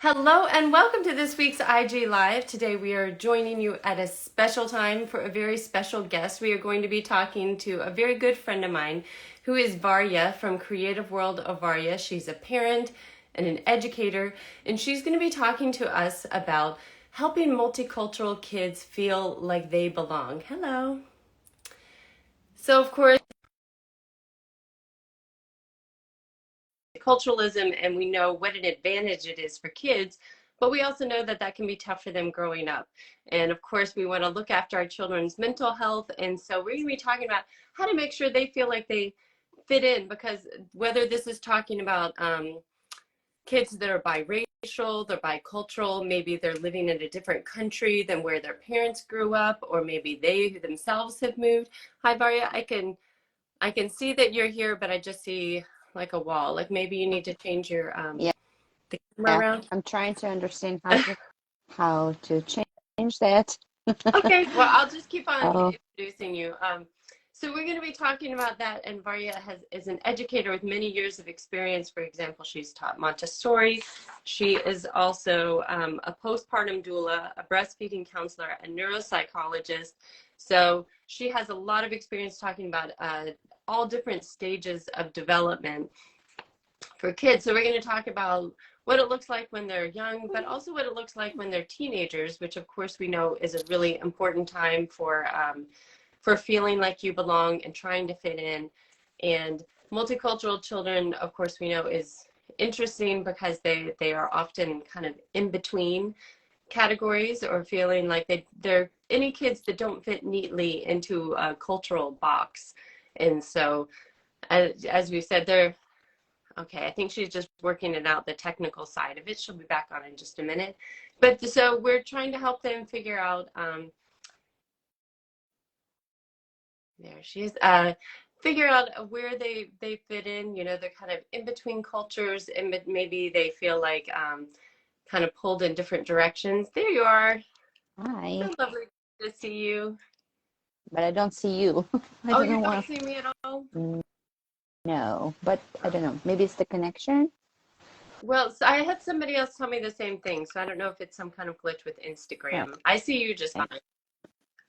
Hello and welcome to this week's IG Live. Today we are joining you at a special time for a very special guest. We are going to be talking to a very good friend of mine who is Varya from Creative World of Varya. She's a parent and an educator, and she's going to be talking to us about helping multicultural kids feel like they belong. Hello. So of course, culturalism, and we know what an advantage it is for kids, but we also know that that can be tough for them growing up. And of course, we want to look after our children's mental health. And so we're going to be talking about how to make sure they feel like they fit in, because whether this is talking about kids that are biracial, they're bicultural, maybe they're living in a different country than where their parents grew up, or maybe they themselves have moved. Hi, Varya. I can see that you're here, but I just see like a wall. Like maybe you need to change your Yeah, the camera around. I'm trying to understand how to change that. Okay, well, I'll just keep on Oh, introducing you. So we're going to be talking about that, and Varya is an educator with many years of experience. For example, she's taught Montessori. She is also a postpartum doula, a breastfeeding counselor, a neuropsychologist. So she has a lot of experience talking about all different stages of development for kids. So we're going to talk about what it looks like when they're young, but also what it looks like when they're teenagers, which of course we know is a really important time for feeling like you belong and trying to fit in. And multicultural children, of course, we know is interesting because they are often kind of in between categories, or feeling like they're any kids that don't fit neatly into a cultural box. And so as we said, they're okay, I think she's just working it out, the technical side of it. She'll be back on in just a minute. But so we're trying to help them figure out, there she is, figure out where they fit in. You know, they're kind of in between cultures, and maybe they feel like kind of pulled in different directions. There you are. hi, So lovely to see you. but I don't see you. I Oh, don't you know don't why. see me at all? No, but I don't know. Maybe it's the connection. Well, so I had somebody else tell me the same thing, so I don't know if it's some kind of glitch with Right. Instagram. I see you just Okay,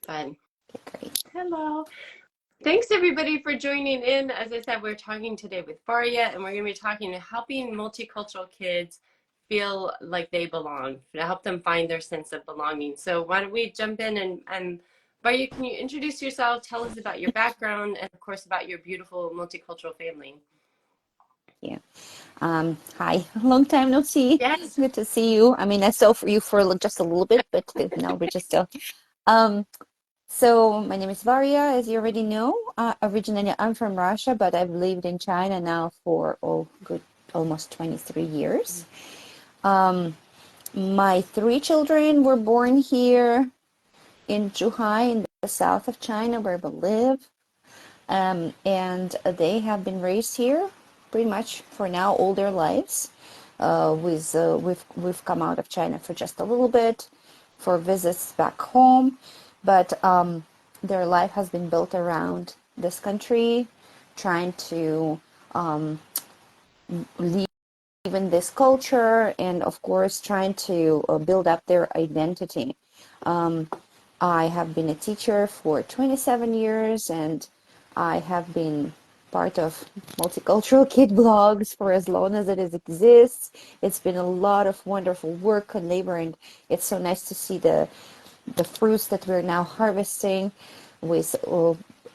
fine. But great. hello. Thanks everybody for joining in. As I said, we're talking today with Varya, and we're going to be talking to helping multicultural kids feel like they belong, to help them find their sense of belonging. So why don't we jump in, and Varya, can you introduce yourself, tell us about your background, and of course about your beautiful multicultural family. Yeah. Hi. Long time no see. Yes. Good to see you. I mean, I saw for you for just a little bit, but now we're just still. Um, so my name is Varya, as you already know. Originally, I'm from Russia, but I've lived in China now for good almost 23 years. Um, my three children were born here in Zhuhai, in the south of China, where we live. And they have been raised here pretty much for now all their lives. We've come out of China for just a little bit for visits back home, but their life has been built around this country, trying to live in this culture, and of course trying to build up their identity. Um, I have been a teacher for 27 years, and I have been part of multicultural kid blogs for as long as it exists. It's been a lot of wonderful work and labor, and it's so nice to see the fruits that we're now harvesting with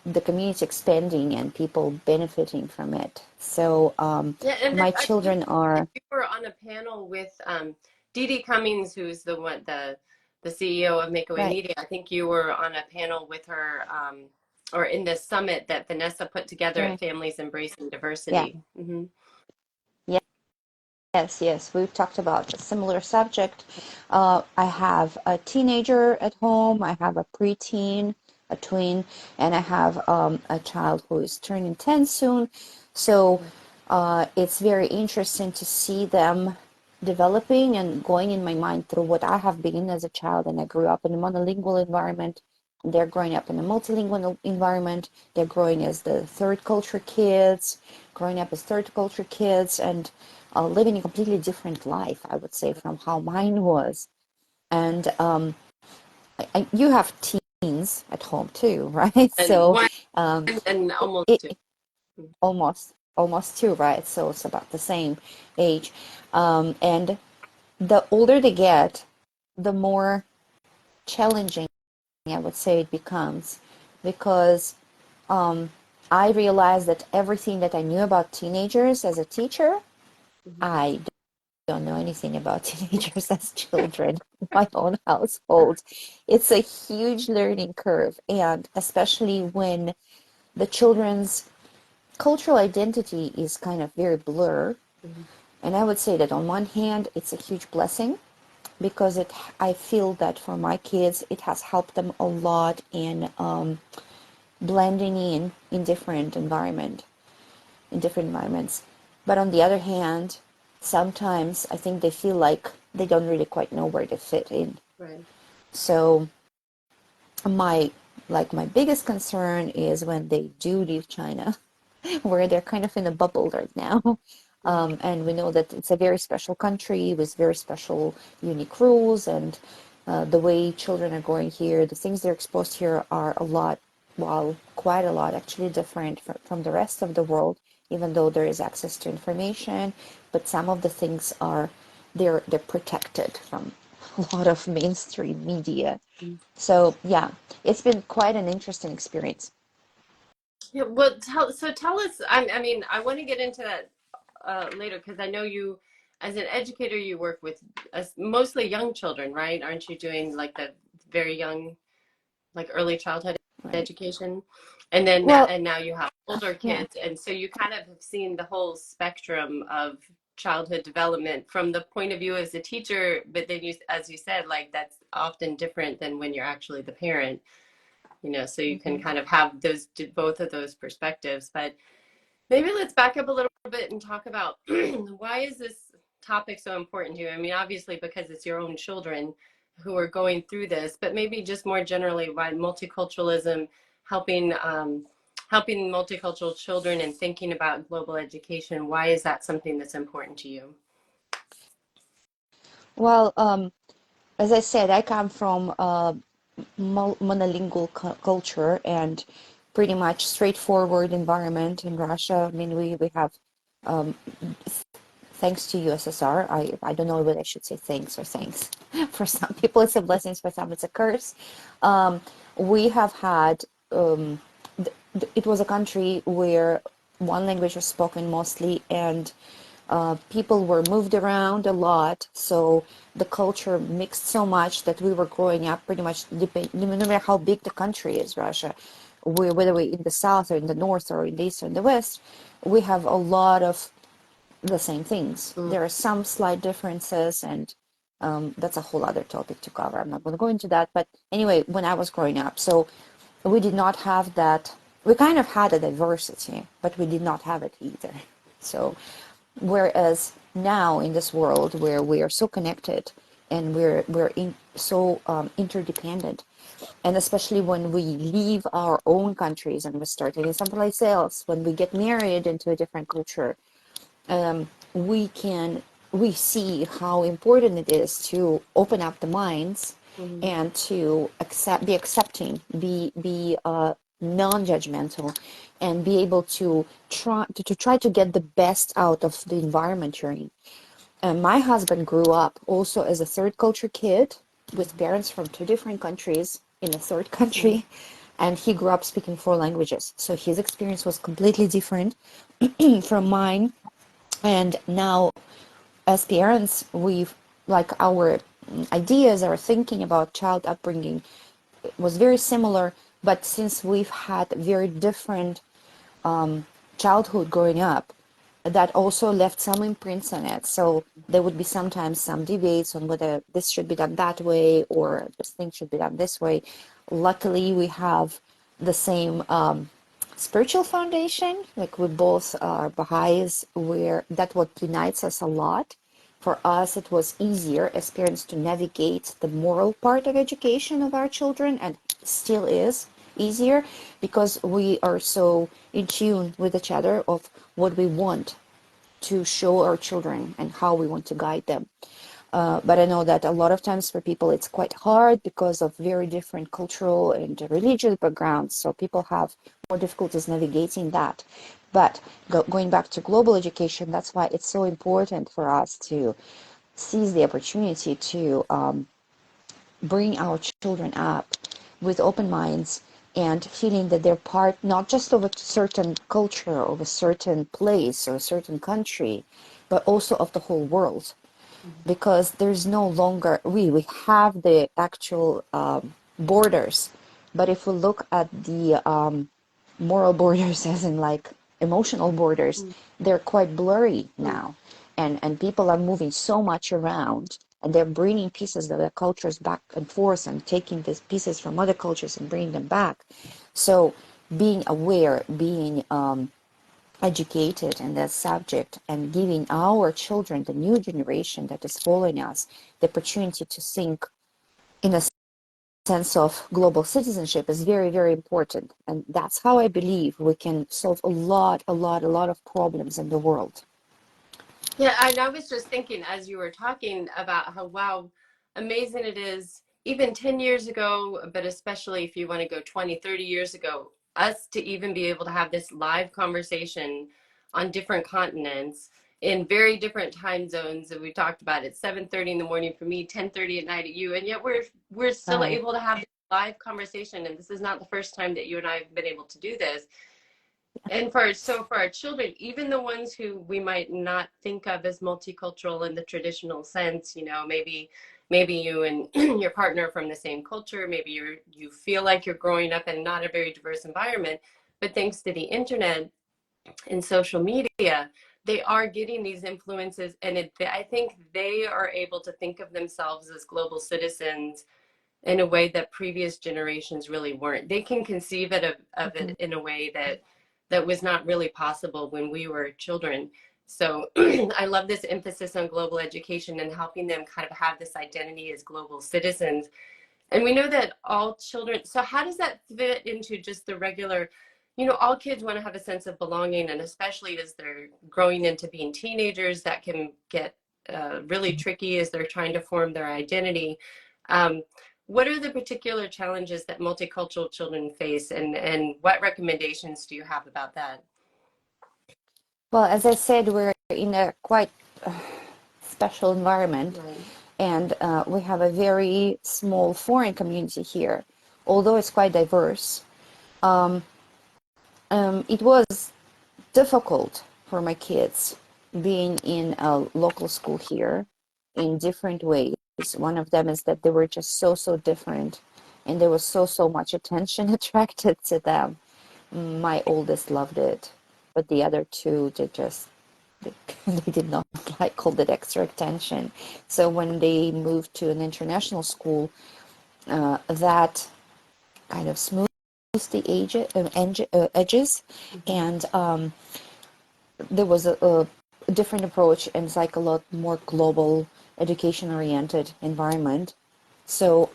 the community expanding and people benefiting from it. So Yeah, and my I think children that are you were on a panel with Dee Dee Cummings, who's the CEO of Makeaway right, Media. I think you were on a panel with her, or in this summit that Vanessa put together at right, Families Embracing yeah. Diversity. Yes, yes, we've talked about a similar subject. I have a teenager at home, I have a preteen, a twin, and I have a child who is turning 10 soon. So it's very interesting to see them developing and going in my mind through what I have been as a child. And I grew up in a monolingual environment. They're growing up in a multilingual environment. They're growing as the third culture kids, growing up as third culture kids, and living a completely different life, I would say, from how mine was. And you have teens at home too, right? And So one um, and almost it, two. almost two, right? So it's about the same age. And the older they get, the more challenging, I would say, it becomes, because um, I realized that everything that I knew about teenagers as a teacher, Mhm. I don't know anything about teenagers as children in my own household. It's a huge learning curve, and especially when the children's cultural identity is kind of very blur. Mhm. And I would say that on one hand, it's a huge blessing because I feel that for my kids, it has helped them a lot in blending in different environments. But on the other hand, sometimes I think they feel like they don't really quite know where to fit in. Right. So my my biggest concern is when they do leave China, where they're kind of in a bubble right now. Mhm. And we know that it's a very special country with very special, unique rules, and the way children are going here, the things they're exposed here are a lot, well, quite a lot, actually different from the rest of the world, even though there is access to information. But some of the things are, they're protected from a lot of mainstream media. Mhm. So yeah, it's been quite an interesting experience. Yeah, well, tell us. I mean, I want to get into that later because I know you, as an educator, you work with mostly young children, right? Aren't you doing like the very young, like early childhood Right. education? And then Well, and now you have older yeah. kids, and so you kind of have seen the whole spectrum of childhood development from the point of view as a teacher, but then you, as you said, like that's often different than when you're actually the parent, so you can Mhm. kind of have those both of those perspectives. But maybe let's back up a little bit and talk about why is this topic so important to you? I mean, obviously because it's your own children who are going through this, but maybe just more generally why multiculturalism, helping helping multicultural children and thinking about global education, why is that something that's important to you? Well, as I said, I come from a monolingual culture and pretty much straightforward environment in Russia. I mean, we have, um, thanks to USSR, I don't know whether I should say thanks or thanks. For some people, it's a blessing, for some, it's a curse. Um, we have had, it was a country where one language was spoken mostly, and people were moved around a lot, so the culture mixed so much that we were growing up pretty much, no matter how big the country is, Russia, whether we're in the south or in the north or in the east or in the west, we have a lot of the same things. Mm. There are some slight differences, and that's a whole other topic to cover. I'm not going to go into that. But anyway, when I was growing up, so we did not have that. We kind of had a diversity, but we did not have it either. So, whereas now in this world where we are so connected and so interdependent, and especially when we leave our own countries and we start living someplace else, when we get married into a different culture, we see how important it is to open up the minds Mhm. and to be accepting, be non-judgmental, and be able to try to get the best out of the environment you're in. And my husband grew up also as a third culture kid with parents from two different countries in a third Mhm. country, and he grew up speaking four languages. So his experience was completely different from mine. And now, as parents, we've like our ideas, our thinking about child upbringing was very similar. But since we've had very different childhood growing up, that also left some imprints on it. So there would be sometimes some debates on whether this should be done that way or this thing should be done this way. Luckily, we have the same spiritual foundation. Like we both are Baha'is, where that what unites us a lot. For us, it was easier as parents to navigate the moral part of education of our children, and still is easier because we are so in tune with each other of what we want to show our children and how we want to guide them. But I know that a lot of times for people it's quite hard because of very different cultural and religious backgrounds. So people have more difficulties navigating that. But going back to global education, that's why it's so important for us to seize the opportunity to bring our children up with open minds and feeling that they're part not just of a certain culture, of a certain place or a certain country, but also of the whole world. Because there's no longer, we have the actual borders, but if we look at the moral borders, as in like emotional borders, they're quite blurry now. And people are moving so much around, and they're bringing pieces of their cultures back and forth and taking these pieces from other cultures and bringing them back. So being aware, being educated in that subject and giving our children, the new generation that is following us, the opportunity to think in a sense of global citizenship is very, very important. And that's how I believe we can solve a lot of problems in the world. Yeah, and I was just thinking as you were talking about how, wow, amazing it is, even 10 years ago, but especially if you want to go 20, 30 years ago, us to even be able to have this live conversation on different continents in very different time zones. And we talked about it, 7:30 in the morning for me, 10:30 at night at you. And yet we're still Right. able to have this live conversation. And this is not the first time that you and I have been able to do this. And for our children, even the ones who we might not think of as multicultural in the traditional sense, you know, maybe you and your partner are from the same culture, maybe you feel like you're growing up in not a very diverse environment, but thanks to the internet and social media, they are getting these influences, and I think they are able to think of themselves as global citizens in a way that previous generations really weren't. They can conceive of Mhm. it in a way that was not really possible when we were children. So I love this emphasis on global education and helping them kind of have this identity as global citizens. And we know that all children, so how does that fit into just the regular, you know, all kids want to have a sense of belonging, and especially as they're growing into being teenagers, that can get really tricky as they're trying to form their identity. Um, what are the particular challenges that multicultural children face, and what recommendations do you have about that? Well, as I said, we're in a quite special environment, Right. and we have a very small foreign community here, although it's quite diverse. Um, it was difficult for my kids being in a local school here in different ways. One of them is that they were just so different, and there was so much attention attracted to them. My oldest loved it, but the other two, they, they did not like all that extra attention. So when they moved to an international school, that kind of smoothed the edges, Mhm. and there was a different approach, and it's like a lot more global, education oriented environment. So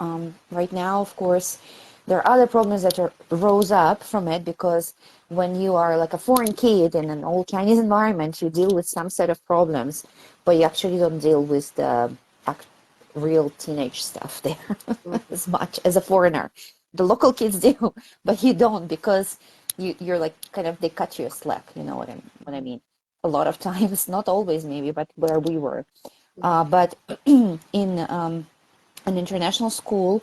right now, of course, there are other problems that rose up from it, because when you are like a foreign kid in an old Chinese environment, you deal with some set of problems, but you actually don't deal with the real teenage stuff there Mhm. as much as a foreigner. The local kids do, but you don't, because you're like kind of, they cut you a slack. You know what I mean? A lot of times, not always maybe, but where we were. But in an international school,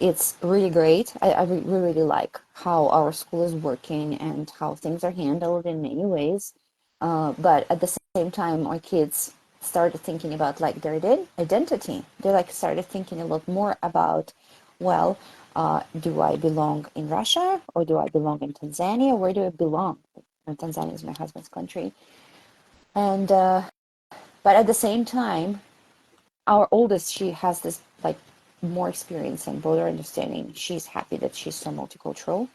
it's really great. I really like how our school is working and how things are handled in many ways. But at the same time, our kids started thinking about like their identity. They like started thinking a lot more about, well, do I belong in Russia, or do I belong in Tanzania? Where do I belong? And Tanzania is my husband's country. And but at the same time, our oldest, she has this like more experience and broader understanding. She's happy that she's so multicultural,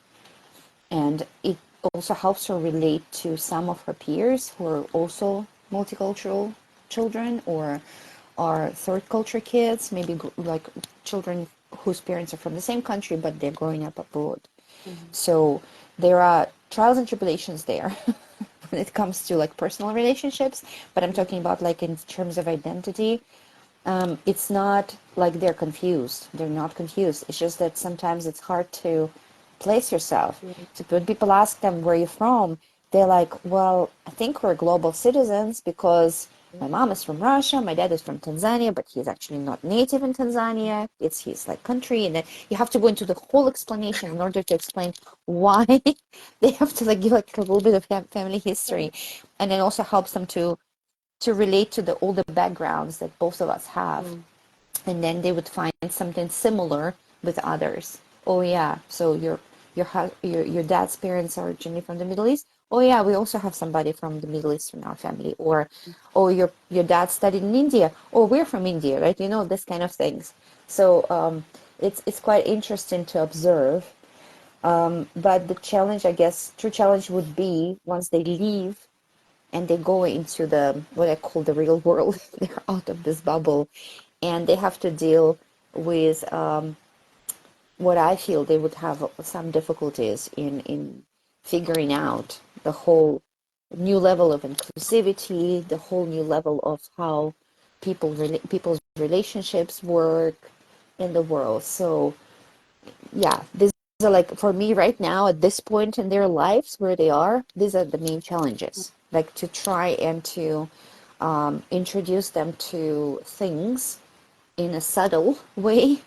and it also helps her relate to some of her peers who are also multicultural children, or are third culture kids, maybe like children whose parents are from the same country but they're growing up abroad. Mhm. So there are trials and tribulations there when it comes to like personal relationships, but I'm talking about like in terms of identity. It's not like they're confused. They're not confused. It's just that sometimes it's hard to place yourself. Mhm. So when people ask them where you're from, they're like, well, I think we're global citizens because my mom is from Russia, my dad is from Tanzania, but he's actually not native in Tanzania. It's his like country, and then you have to go into the whole explanation in order to explain why they have to like give like a little bit of family history, and it also helps them to relate to the older backgrounds that both of us have. Mhm. And then they would find something similar with others. Oh yeah, so your dad's parents are originally from the Middle East. Oh yeah, we also have somebody from the Middle East in our family. Or oh, your dad studied in India. Oh, we're from India, right? You know, this kind of things. So it's quite interesting to observe. But the challenge, I guess, true challenge would be once they leave and they go into the what I call the real world. They're out of this bubble, and they have to deal with what I feel they would have some difficulties in figuring out the whole new level of inclusivity, the whole new level of how people's relationships work in the world. So yeah, these are like for me right now at this point in their lives where they are, these are the main challenges. Like to try and to introduce them to things in a subtle way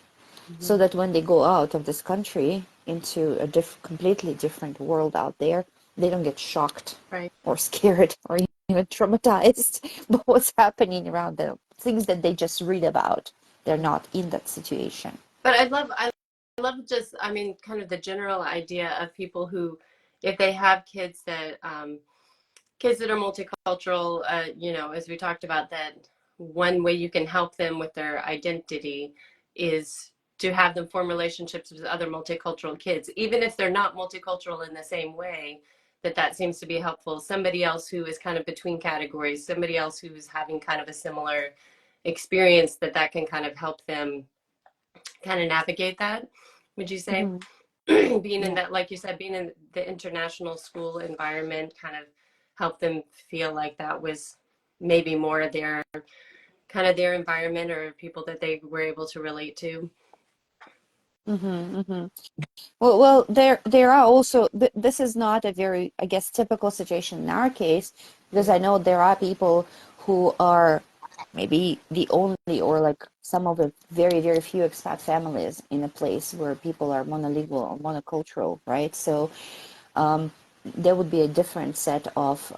so Mhm. that when they go out of this country into a completely different world out there, they don't get shocked Right. or scared or even traumatized by what's happening around them. Things that they just read about. They're not in that situation. But I love just, I mean, kind of the general idea of people who, if they have kids that are multicultural, as we talked about, that one way you can help them with their identity is to have them form relationships with other multicultural kids, even if they're not multicultural in the same way. That seems to be helpful. Somebody else who is kind of between categories, somebody else who's having kind of a similar experience, that can kind of help them kind of navigate that. Would you say? Mm-hmm. Being in Yeah. that, like you said, being in the international school environment kind of helped them feel like that was maybe more their kind of their environment or people that they were able to relate to. Mm-hmm. Mm-hmm. Well, there are also this is not a very, I guess, typical situation in our case because I know there are people who are maybe the only or like some of the very very few expat families in a place where people are monolingual or monocultural, right? So there would be a different set of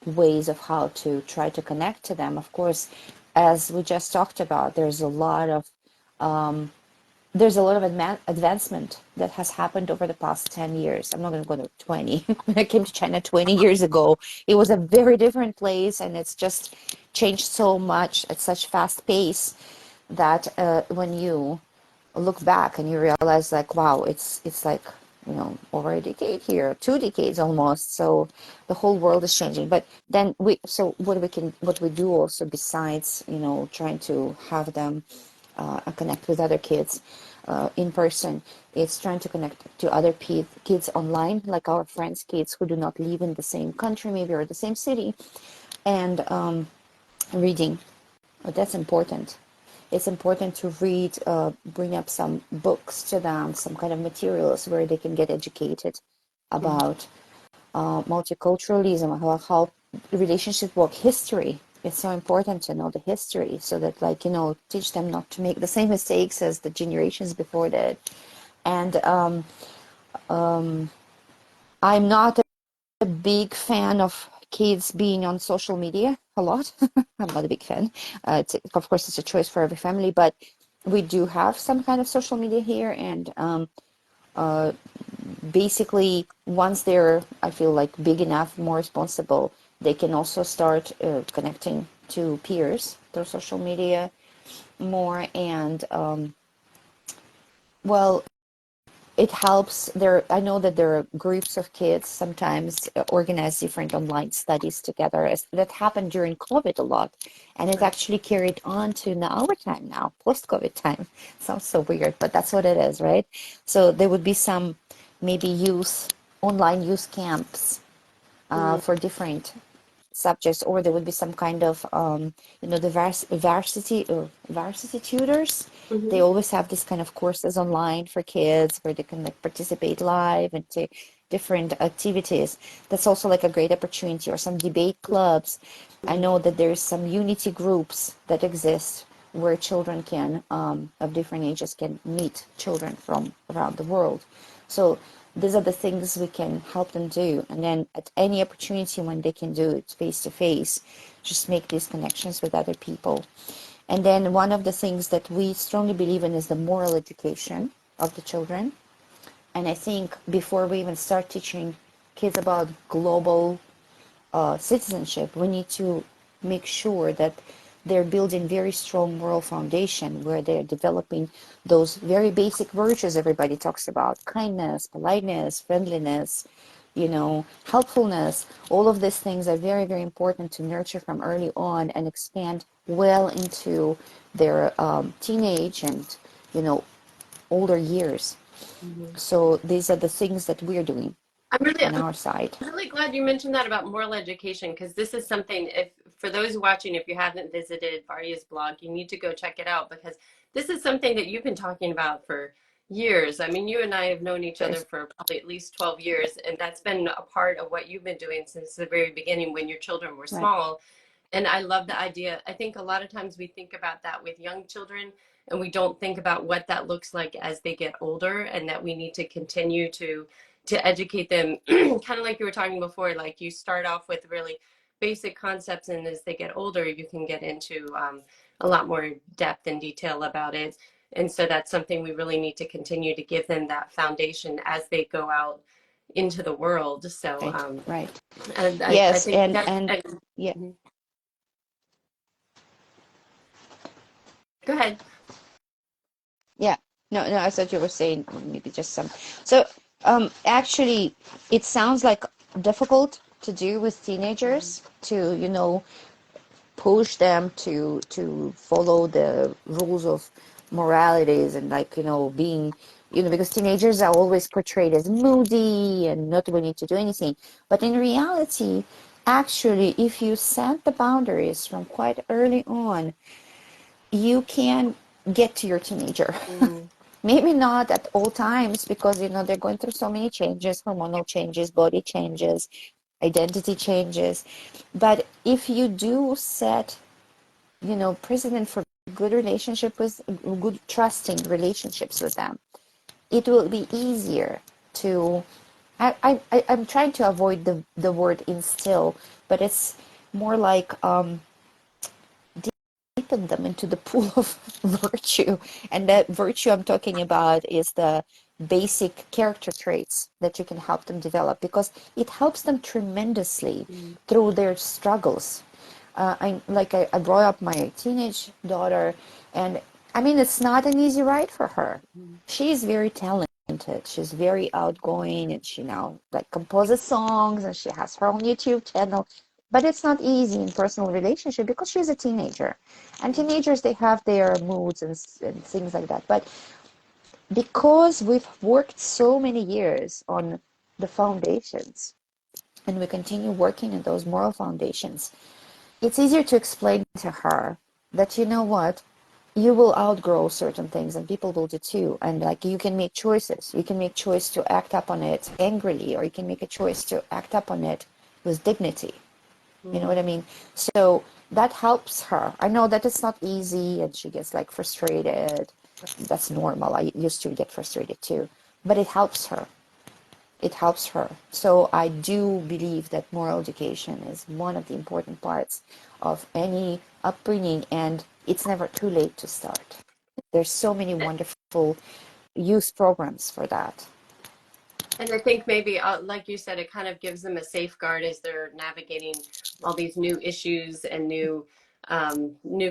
ways of how to try to connect to them. Of course, as we just talked about, there's a lot of advancement that has happened over the past 10 years. I'm not going to go to 20. When I came to China 20 years ago, it was a very different place and it's just changed so much at such fast pace that when you look back and you realize like, wow, it's like, over a decade here, 2 decades almost. So the whole world is changing. But then so what we do also besides, trying to have them connect with other kids in person. It's trying to connect to other kids online, like our friends' kids who do not live in the same country, maybe, or the same city, and reading. That's important. It's important to read, bring up some books to them, some kind of materials where they can get educated Mhm. about multiculturalism, how relationships work, history. It's so important to know the history so that, like, teach them not to make the same mistakes as the generations before did. And I'm not a big fan of kids being on social media a lot. I'm not a big fan. Of course, it's a choice for every family, but we do have some kind of social media here, and basically once they're, I feel like, big enough, more responsible, they can also start connecting to peers through social media more. And well, it helps there. I know that there are groups of kids sometimes organize different online studies together, that happened during COVID a lot, and it Right. actually carried on to now our time, now post-COVID time. Sounds so weird, but that's what it is, right? So there would be some maybe online youth camps Mm-hmm. for different subjects, or there would be some kind of the varsity tutors. They Mm-hmm. always have this kind of courses online for kids where they can like participate live and take different activities. That's also like a great opportunity, or some debate clubs. I know that there's some unity groups that exist where children can of different ages can meet children from around the world. So these are the things we can help them do. And then at any opportunity when they can do it face to face, just make these connections with other people. And then one of the things that we strongly believe in is the moral education of the children. And I think before we even start teaching kids about global citizenship, we need to make sure that they're building very strong moral foundation where they're developing those very basic virtues everybody talks about: kindness, politeness, friendliness, helpfulness. All of these things are very, very important to nurture from early on and expand well into their teenage and, older years. Mm-hmm. So these are the things that we're doing I'm really, on our side. really glad you mentioned that about moral education, because this is something, if for those watching, if you haven't visited Varya's blog, you need to go check it out, because this is something that you've been talking about for years. I mean, you and I have known each other Yes, for probably at least 12 years, and that's been a part of what you've been doing since the very beginning when your children were right, small. And I love the idea. I think a lot of times we think about that with young children, and we don't think about what that looks like as they get older, and that we need to continue to educate them, kind of like you were talking before, like you start off with really basic concepts, and as they get older you can get into a lot more depth and detail about it. And so that's something we really need to continue to give them, that foundation as they go out into the world. So right, right. and I Yes, think that and yeah, mhm. Go ahead. yeah. No, no, I thought you were saying maybe just some. So, actually, it sounds like difficult to do with teenagers to, push them to follow the rules of moralities and like, being, because teenagers are always portrayed as moody and not willing to do anything. But in reality, actually, if you set the boundaries from quite early on, you can get to your teenager. Mm, Maybe not at all times because they're going through so many changes, hormonal changes, body changes, identity changes. But if you do set, precedent for good relationship with good trusting relationships with them, it will be easier to I'm trying to avoid the word instill, but it's more like deepen them into the pool of virtue. And that virtue I'm talking about is the basic character traits that you can help them develop because it helps them tremendously mm, through their struggles. I brought up my teenage daughter, and I mean, it's not an easy ride for her. mm, She is very talented. She's very outgoing, and she now like composes songs, and she has her own YouTube channel. But it's not easy in personal relationship because she's a teenager, and mm, teenagers they have their moods and things like that. But because we've worked so many years on the foundations, and we continue working in those moral foundations, it's easier to explain to her that what, you will outgrow certain things and people will do too, and like you can make choices. You can make choice to act up on it angrily, or you can make a choice to act up on it with dignity. You know what I mm. mean? So that helps her. I know that it's not easy and she gets like frustrated. That's normal. I used to get frustrated too, but it helps her. So I do believe that moral education is one of the important parts of any upbringing, and it's never too late to start. There's so many wonderful youth programs for that. And I think maybe, like you said, it kind of gives them a safeguard as they're navigating all these new issues and new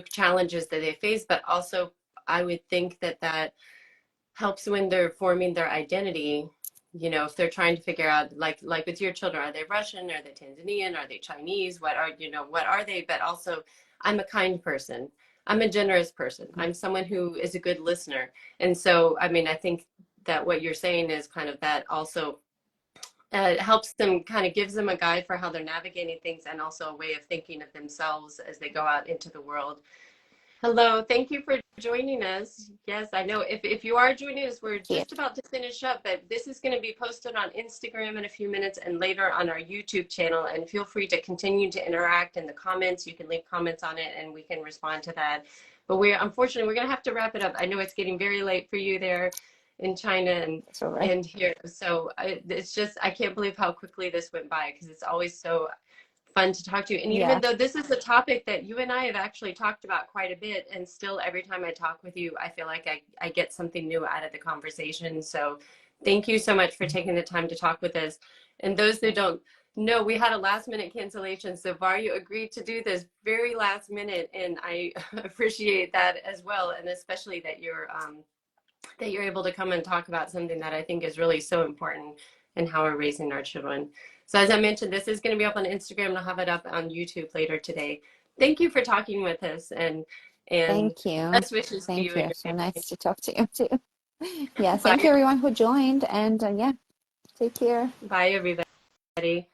challenges that they face. But also, I would think that that helps when they're forming their identity. You know, if they're trying to figure out, like with your children, are they Russian? Are they Tanzanian? Are they Chinese? What are they? But also, I'm a kind person. I'm a generous person. I'm someone who is a good listener. And so, I mean, I think that what you're saying is kind of that also it helps them, kind of gives them a guide for how they're navigating things, and also a way of thinking of themselves as they go out into the world. Hello, thank you for joining us. Yes, I know if you are joining us, we're Yeah. just about to finish up, but this is going to be posted on Instagram in a few minutes and later on our YouTube channel. And feel free to continue to interact in the comments. You can leave comments on it and we can respond to that. But unfortunately, we're going to have to wrap it up. I know it's getting very late for you there in China That's all right. and here. So it's just, I can't believe how quickly this went by, because it's always so fun to talk to you. And Yeah. even though this is a topic that you and I have actually talked about quite a bit, and still every time I talk with you, I feel like I get something new out of the conversation. So thank you so much for taking the time to talk with us. And those that don't know, we had a last minute cancellation. So Varya agreed to do this very last minute, and I appreciate that as well. And especially that you're able to come and talk about something that I think is really so important in how we're raising our children. So as I mentioned, this is going to be up on Instagram, and I'll have it up on YouTube later today. Thank you for talking with us, and Thank you. best wishes to you Thank and you. your So family. nice to talk to you too. Yeah, thank Bye. you everyone who joined, and yeah, take care. Bye, everybody.